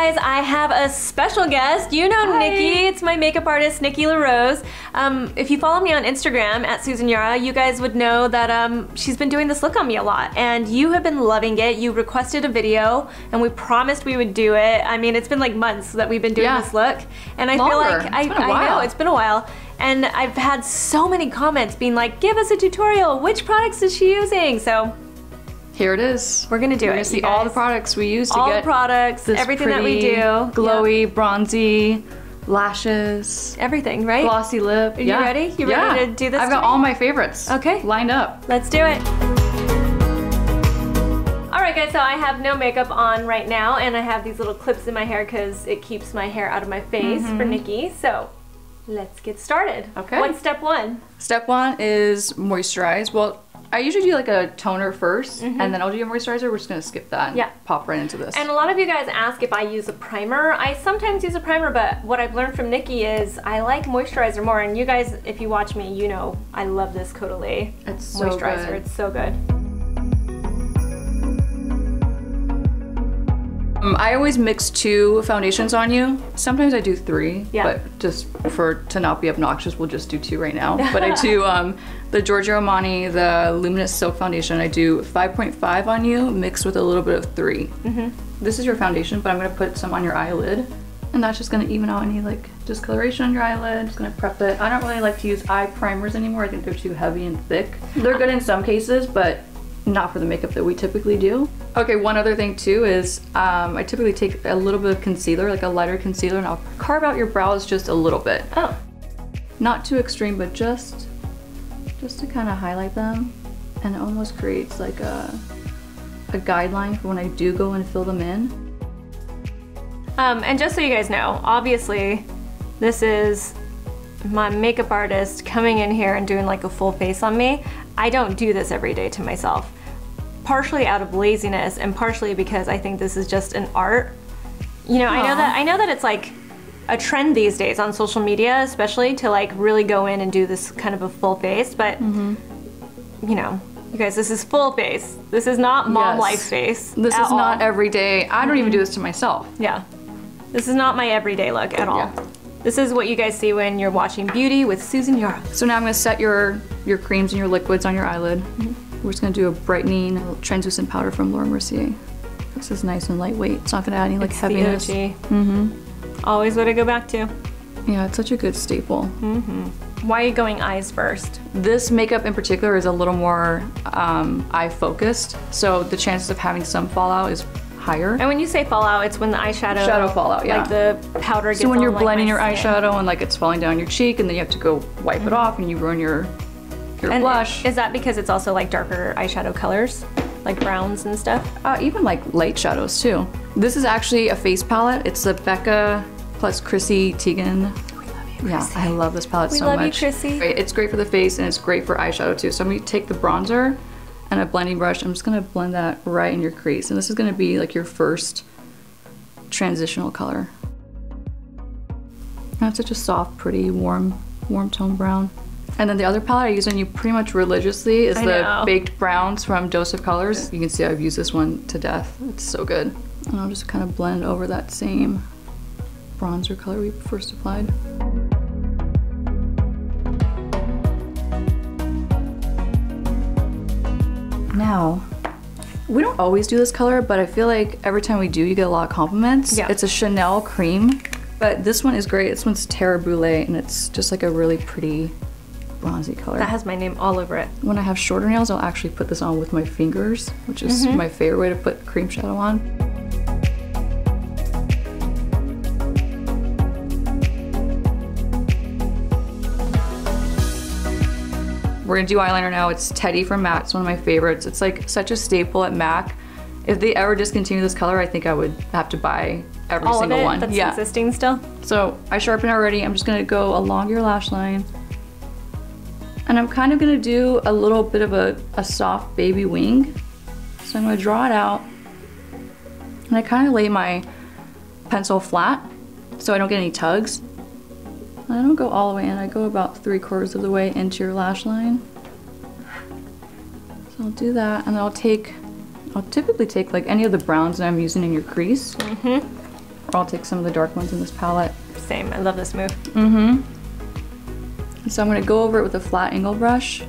guys, I have a special guest. You know Nikki, it's my makeup artist, Nikki La Rose. If you follow me on Instagram at Susan Yara, you guys would know that she's been doing this look on me a lot, and you have been loving it. You requested a video, and we promised we would do it. I mean, it's been like months that we've been doing this look, and I feel like, I know, it's been a while. And I've had so many comments being like, give us a tutorial, which products is she using? So here it is. We're gonna do it. You're gonna see all the products we use to all get the products, everything that we do. Glowy, bronzy, lashes. Everything, right? Glossy lip. Are you ready? You ready to do this? I've got all my favorites. Okay. Lined up. Let's do it. Alright guys, so I have no makeup on right now, and I have these little clips in my hair because it keeps my hair out of my face for Nikki. So let's get started. Okay. What's step one? Step one is moisturize. Well, I usually do like a toner first, and then I'll do a moisturizer. We're just gonna skip that and pop right into this. And a lot of you guys ask if I use a primer. I sometimes use a primer, but what I've learned from Nikki is I like moisturizer more. And you guys, if you watch me, you know I love this Caudalie moisturizer. Good. It's so good. I always mix 2 foundations on you. Sometimes I do 3, but just to not be obnoxious, we'll just do 2 right now. But I do the Giorgio Armani, the Luminous Silk Foundation. I do 5.5 on you, mixed with a little bit of 3. This is your foundation, but I'm gonna put some on your eyelid. And that's just gonna even out any like discoloration on your eyelid. Just gonna prep it. I don't really like to use eye primers anymore. I think they're too heavy and thick. They're good in some cases, but not for the makeup that we typically do. Okay, one other thing too is I typically take a little bit of concealer, like a lighter concealer, and I'll carve out your brows just a little bit. Oh. Not too extreme, but just to kind of highlight them, and it almost creates like a guideline for when I do go and fill them in. And just so you guys know, obviously this is my makeup artist coming in here and doing like a full face on me. I don't do this every day to myself. Partially out of laziness and partially because I think this is just an art. You know, I know that it's like a trend these days on social media, especially to like really go in and do this kind of a full face, but you know, you guys, this is full face. This is not mom life face. This is not every day. I don't even do this to myself. Yeah. This is not my everyday look at all. This is what you guys see when you're watching Beauty with Susan Yara. So now I'm gonna set your creams and your liquids on your eyelid. We're just gonna do a brightening translucent powder from Mercier. This is nice and lightweight. It's not gonna add any like heaviness. The OG. Always what I go back to. Yeah, it's such a good staple. Why are you going eyes first? This makeup in particular is a little more eye focused, so the chances of having some fallout is higher. And when you say fallout, it's when the eyeshadow fallout, like the powder gets so when you're on, like, blending your skin. eyeshadow and like it's falling down your cheek, and then you have to go wipe it off, and you ruin your blush. Is that because it's also like darker eyeshadow colors, like browns and stuff? Even like light shadows too. This is actually a face palette. It's the Becca plus Chrissy Teigen. We love you, Chrissy. Yeah, I love this palette so much. We love you, Chrissy. It's great for the face and it's great for eyeshadow too. So I'm gonna take the bronzer and a blending brush. I'm just gonna blend that right in your crease. And this is gonna be like your first transitional color. That's such a soft, pretty, warm tone brown. And then the other palette I use on you pretty much religiously is the Baked Browns from Dose of Colors. You can see I've used this one to death. It's so good. And I'll just kind of blend over that same bronzer color we first applied. Now, we don't always do this color, but I feel like every time we do, you get a lot of compliments. Yeah. It's a Chanel cream, but this one is great. This one's Terre Brûlée, and it's just like a really pretty bronzy color. That has my name all over it. When I have shorter nails, I'll actually put this on with my fingers, which is my favorite way to put cream shadow on. We're gonna do eyeliner now. It's Teddy from MAC. It's one of my favorites. It's like such a staple at MAC. If they ever discontinue this color, I think I would have to buy every single one. That's existing still? So I sharpened already. I'm just gonna go along your lash line. And I'm kind of gonna do a little bit of a soft baby wing. So I'm gonna draw it out. And I kind of lay my pencil flat so I don't get any tugs. I don't go all the way in, I go about 3/4 of the way into your lash line. So I'll do that, and I'll typically take like any of the browns that I'm using in your crease. Or I'll take some of the dark ones in this palette. Same, I love this move. So I'm gonna go over it with a flat angle brush.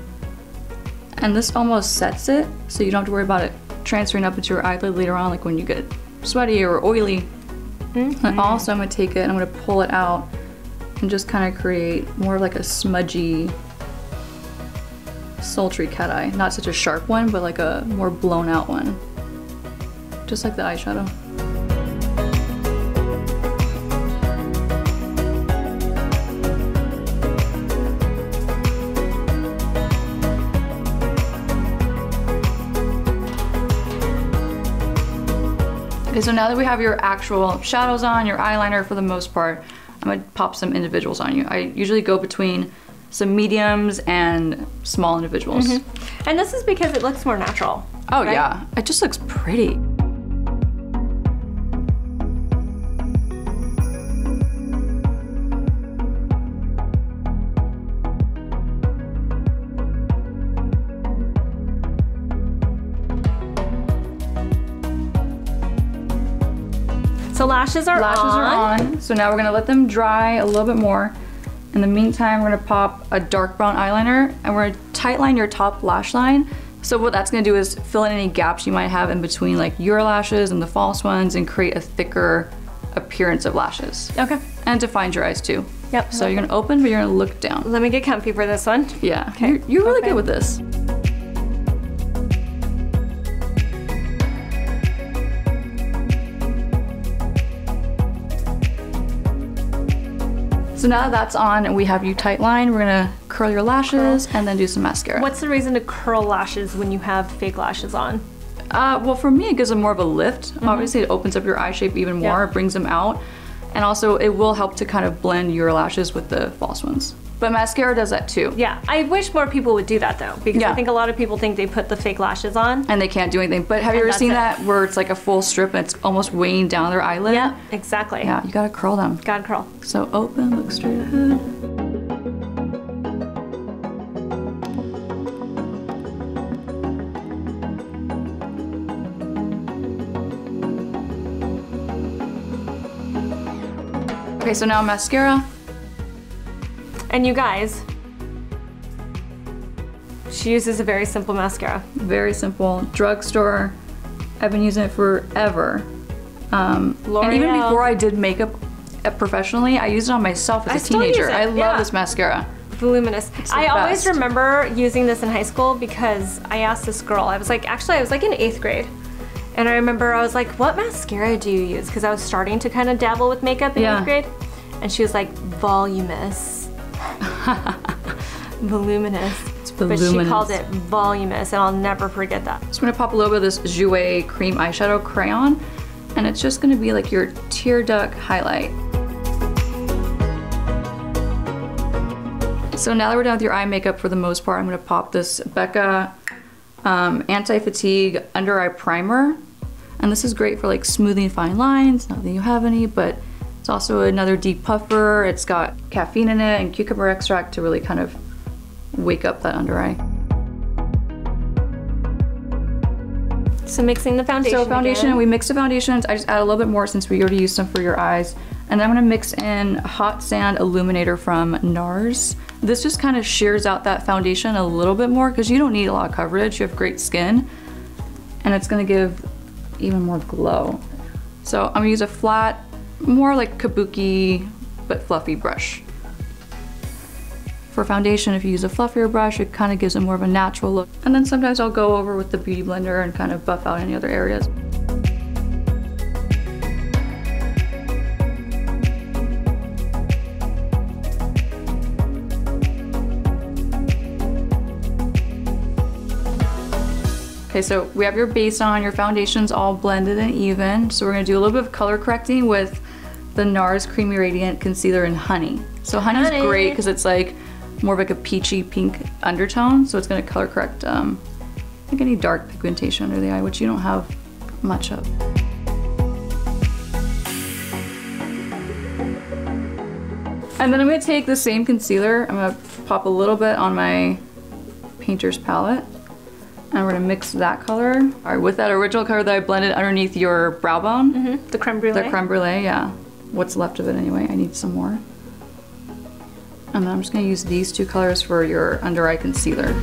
And this almost sets it, so you don't have to worry about it transferring up into your eyelid later on, like when you get sweaty or oily. And also I'm gonna take it and I'm gonna pull it out and just kind of create more of like a smudgy, sultry cat eye. Not such a sharp one, but like a more blown out one. Just like the eyeshadow. Okay, so now that we have your actual shadows on, your eyeliner for the most part, I'm gonna pop some individuals on you. I usually go between some mediums and small individuals. And this is because it looks more natural. Oh right? Yeah, it just looks pretty. So lashes are on. So now we're gonna let them dry a little bit more. In the meantime, we're gonna pop a dark brown eyeliner and we're gonna tightline your top lash line. So what that's gonna do is fill in any gaps you might have in between like your lashes and the false ones and create a thicker appearance of lashes. Okay. And define your eyes too. Yep. So you're gonna open, but you're gonna look down. Let me get comfy for this one. Yeah, Okay. you're really good with this. So now that that's on and we have you tight lined, we're gonna curl your lashes and then do some mascara. What's the reason to curl lashes when you have fake lashes on? Well, for me, it gives them more of a lift. Obviously, it opens up your eye shape even more, it brings them out. And also, it will help to kind of blend your lashes with the false ones. But mascara does that too. Yeah, I wish more people would do that though, because I think a lot of people think they put the fake lashes on. And they can't do anything. But have you ever seen that where it's like a full strip and it's almost weighing down their eyelid? Yeah, exactly. Yeah, you gotta curl them. Gotta curl. So open, look straight ahead. Okay, so now mascara. And you guys, she uses a very simple mascara. Very simple, drugstore. I've been using it forever. And even before I did makeup professionally, I used it on myself as a teenager. I love this mascara. Voluminous. I always remember using this in high school because I asked this girl, I was like in 8th grade. And I remember I was like, what mascara do you use? Because I was starting to kind of dabble with makeup in 8th grade. And she was like, voluminous. Voluminous. It's voluminous. But she called it voluminous, and I'll never forget that. So I'm gonna pop a little bit of this Jouer cream eyeshadow crayon, and it's just gonna be like your tear duct highlight. So now that we're done with your eye makeup for the most part, I'm gonna pop this Becca Anti-Fatigue Under Eye Primer. And this is great for like smoothing fine lines, not that you have any, but it's also another deep puffer. It's got caffeine in it and cucumber extract to really kind of wake up that under eye. So mixing the foundation. So foundation, again. We mix the foundations. I just add a little bit more since we already used some for your eyes. And then I'm gonna mix in Hot Sand Illuminator from NARS. This just kind of shears out that foundation a little bit more because you don't need a lot of coverage. You have great skin. And it's gonna give even more glow. So I'm gonna use a flat, more like kabuki, but fluffy brush. For foundation, if you use a fluffier brush, it kind of gives it more of a natural look. And then sometimes I'll go over with the Beauty Blender and kind of buff out any other areas. Okay, so we have your base on, your foundation's all blended and even. So we're gonna do a little bit of color correcting with the NARS Creamy Radiant Concealer in Honey. So Honey's great because it's like more of like a peachy pink undertone. So it's gonna color correct like any dark pigmentation under the eye, which you don't have much of. And then I'm gonna take the same concealer, I'm gonna pop a little bit on my painter's palette. And we're gonna mix that color. All right, with that original color that I blended underneath your brow bone. Mm-hmm. The creme brulee. The creme brulee, yeah. What's left of it anyway, I need some more. And then I'm just gonna use these two colors for your under eye concealer.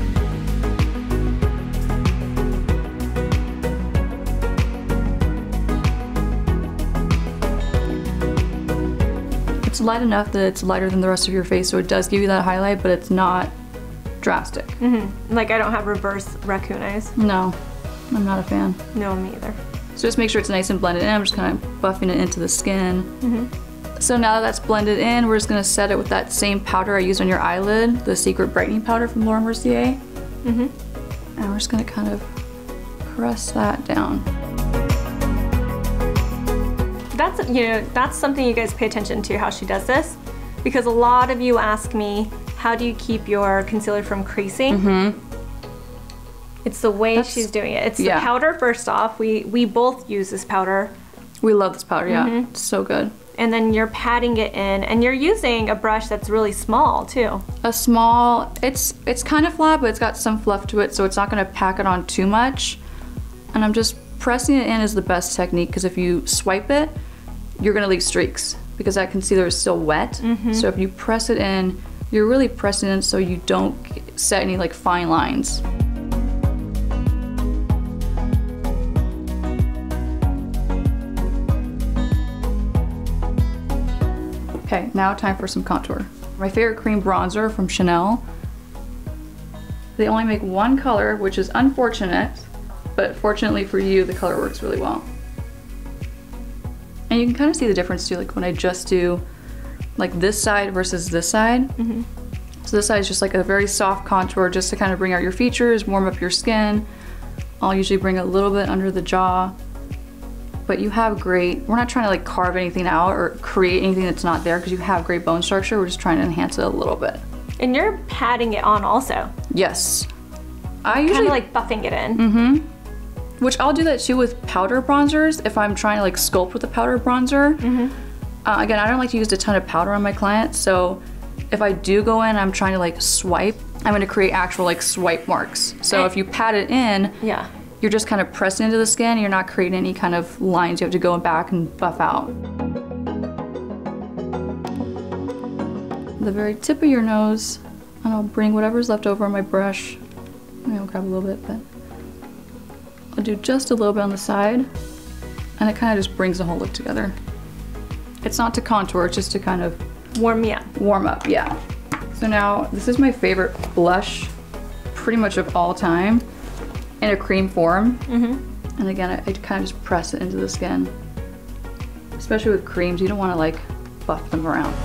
It's light enough that it's lighter than the rest of your face, so it does give you that highlight, but it's not drastic. Mm-hmm. Like I don't have reverse raccoon eyes. No, I'm not a fan. No, me either. So just make sure it's nice and blended in. I'm just kind of buffing it into the skin. Mm-hmm. So now that that's blended in, we're just gonna set it with that same powder I used on your eyelid, the Secret Brightening Powder from Laura Mercier. Mm-hmm. And we're just gonna kind of press that down. That's, you know, that's something you guys pay attention to, how she does this, because a lot of you ask me, how do you keep your concealer from creasing? Mm-hmm. It's the way she's doing it. It's the powder first off. We both use this powder. We love this powder, yeah. It's so good. And then you're patting it in, and you're using a brush that's really small too. A small, it's kind of flat, but it's got some fluff to it, so it's not gonna pack it on too much. And I'm just pressing it in is the best technique, because if you swipe it, you're gonna leave streaks, because that concealer is still wet. Mm-hmm. So if you press it in, you're really pressing it in so you don't set any like fine lines. Okay, now time for some contour. My favorite cream bronzer from Chanel. They only make one color, which is unfortunate, but fortunately for you, the color works really well. And you can kind of see the difference too, like when I just do like this side versus this side. Mm-hmm. So this side is just like a very soft contour just to kind of bring out your features, warm up your skin. I'll usually bring a little bit under the jaw. But you have great, we're not trying to like carve anything out or create anything that's not there, because you have great bone structure. We're just trying to enhance it a little bit. And you're patting it on also. Yes. I usually kind of like buffing it in. Mm-hmm. Which I'll do that too with powder bronzers if I'm trying to like sculpt with a powder bronzer. Mm-hmm. Again, I don't like to use a ton of powder on my clients, so if I do go in, I'm trying to like swipe, I'm gonna create actual like swipe marks. So if you pat it in, you're just kind of pressing into the skin, you're not creating any kind of lines you have to go back and buff out. The very tip of your nose, and I'll bring whatever's left over on my brush. Maybe I'll grab a little bit, but I'll do just a little bit on the side, and it kind of just brings the whole look together. It's not to contour, it's just to kind of warm me up. Warm up, yeah. So now, this is my favorite blush pretty much of all time in a cream form. Mm-hmm. And again, I kind of just press it into the skin. Especially with creams, you don't want to like buff them around.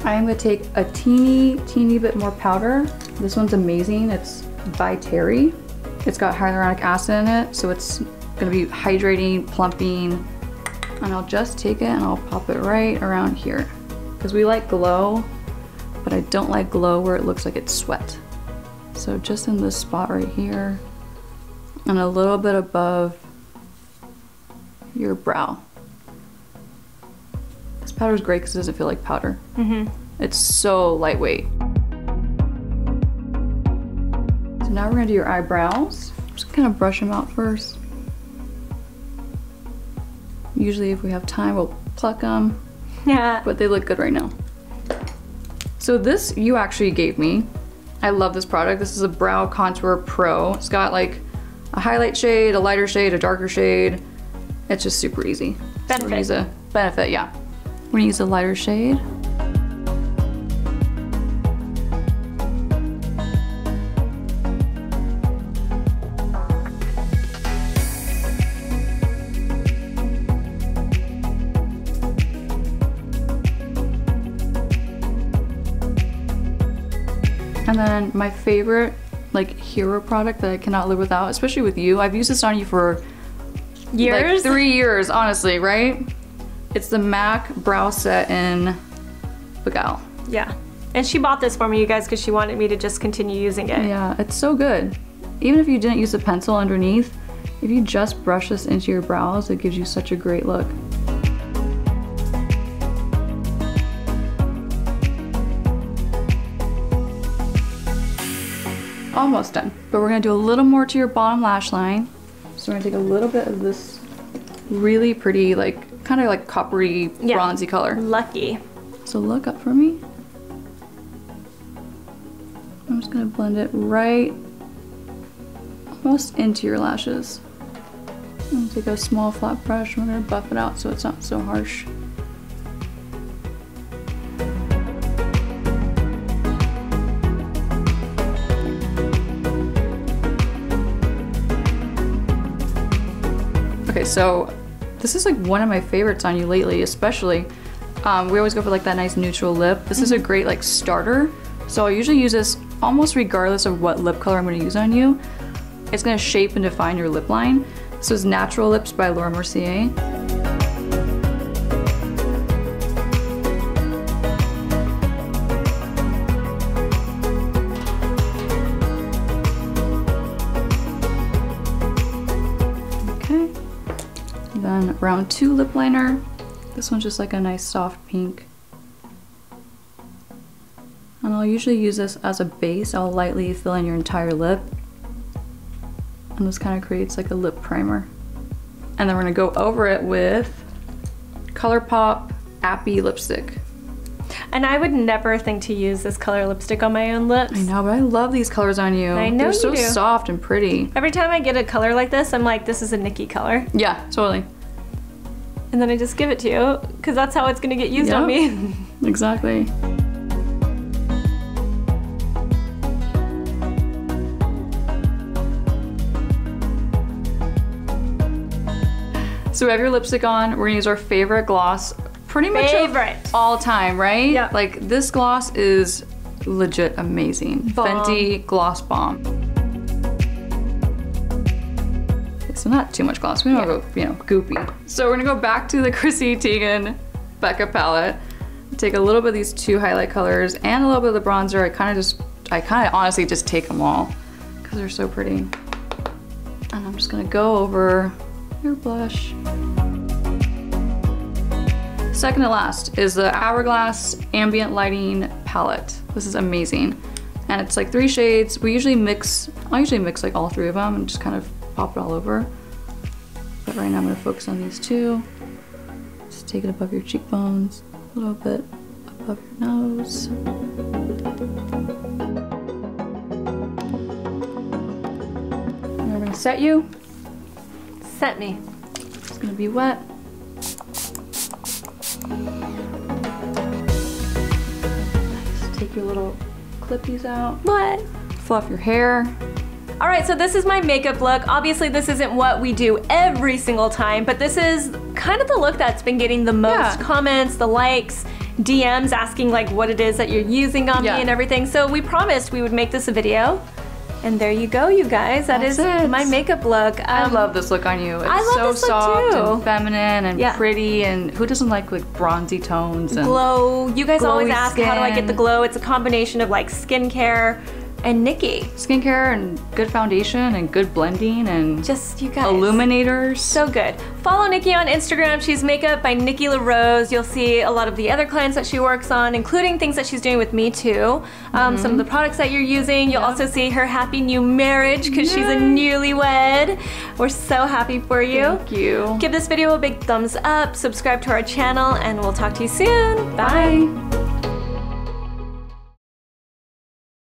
I am going to take a teeny bit more powder. This one's amazing. It's by Terry. It's got hyaluronic acid in it, so it's going to be hydrating, plumping. And I'll just take it and I'll pop it right around here. Because we like glow, but I don't like glow where it looks like it's sweat. So just in this spot right here, and a little bit above your brow. This powder is great because it doesn't feel like powder. Mm-hmm. It's so lightweight. So now we're gonna do your eyebrows. Just kind of brush them out first. Usually if we have time, we'll pluck them. Yeah. But they look good right now. So this you actually gave me. I love this product. This is a Brow Contour Pro. It's got like a highlight shade, a lighter shade, a darker shade. It's just super easy. Benefit. So we're gonna use a benefit, yeah. We're gonna use a lighter shade. And then my favorite like hero product that I cannot live without, especially with you. I've used this on you for years? Like 3 years, honestly, right? It's the MAC Brow Set in Beguile. Yeah. And she bought this for me, you guys, because she wanted me to just continue using it. Yeah, it's so good. Even if you didn't use a pencil underneath, if you just brush this into your brows, it gives you such a great look. almost done. But we're gonna do a little more to your bottom lash line. So we're gonna take a little bit of this really pretty, like, kind of like coppery, bronzy color. Lucky. So look up for me. I'm just gonna blend it right almost into your lashes. I'm gonna take a small flat brush and we're gonna buff it out so it's not so harsh. Okay, so this is like one of my favorites on you lately, especially. We always go for like that nice neutral lip. This is a great like starter. So I usually use this almost regardless of what lip color I'm gonna use on you. It's gonna shape and define your lip line. This is Natural Lips by Mercier. Okay. Then round 2 lip liner. This one's just like a nice soft pink. And I'll usually use this as a base. I'll lightly fill in your entire lip. And this kind of creates like a lip primer. And then we're gonna go over it with ColourPop Appy lipstick. And I would never think to use this color lipstick on my own lips. I know, but I love these colors on you. I know They're so you do. soft and pretty. Every time I get a color like this, I'm like, this is a Nikki color. Yeah, totally. And then I just give it to you, because that's how it's gonna get used on me. Exactly. So we have your lipstick on. We're gonna use our favorite gloss pretty much all time, right? Yeah. Like this gloss is legit amazing. Bomb. Fenty Gloss Bomb. Okay, so not too much gloss. We don't go, you know, goopy. So we're gonna go back to the Chrissy Teigen Becca palette. Take a little bit of these 2 highlight colors and a little bit of the bronzer. I kind of honestly just take them all because they're so pretty. And I'm just gonna go over your blush. Second to last is the Hourglass Ambient Lighting Palette. This is amazing. And it's like 3 shades. I'll usually mix like all 3 of them and just kind of pop it all over. But right now I'm gonna focus on these 2. Just take it above your cheekbones, a little bit above your nose. And we're gonna set you. Set me. It's gonna be wet. Nice. Take your little clippies out. What? Fluff your hair. All right, so this is my makeup look. Obviously, this isn't what we do every single time, but this is kind of the look that's been getting the most comments, the likes, DMs asking like what it is that you're using on me and everything. So we promised we would make this a video. And there you go, you guys. That's my makeup look. I love this look on you. It's so soft and feminine and pretty, and who doesn't like bronzy tones and glow? You guys always ask, skin. how do I get the glow? It's a combination of like skincare and Nikki. Skincare and good foundation and good blending and just you guys. Illuminators. So good. Follow Nikki on Instagram. She's Makeup by Nikki La Rose. You'll see a lot of the other clients that she works on, including things that she's doing with me too. Some of the products that you're using. You'll also see her happy new marriage because she's a newlywed. We're so happy for you. Thank you. Give this video a big thumbs up, subscribe to our channel, and we'll talk to you soon. Bye.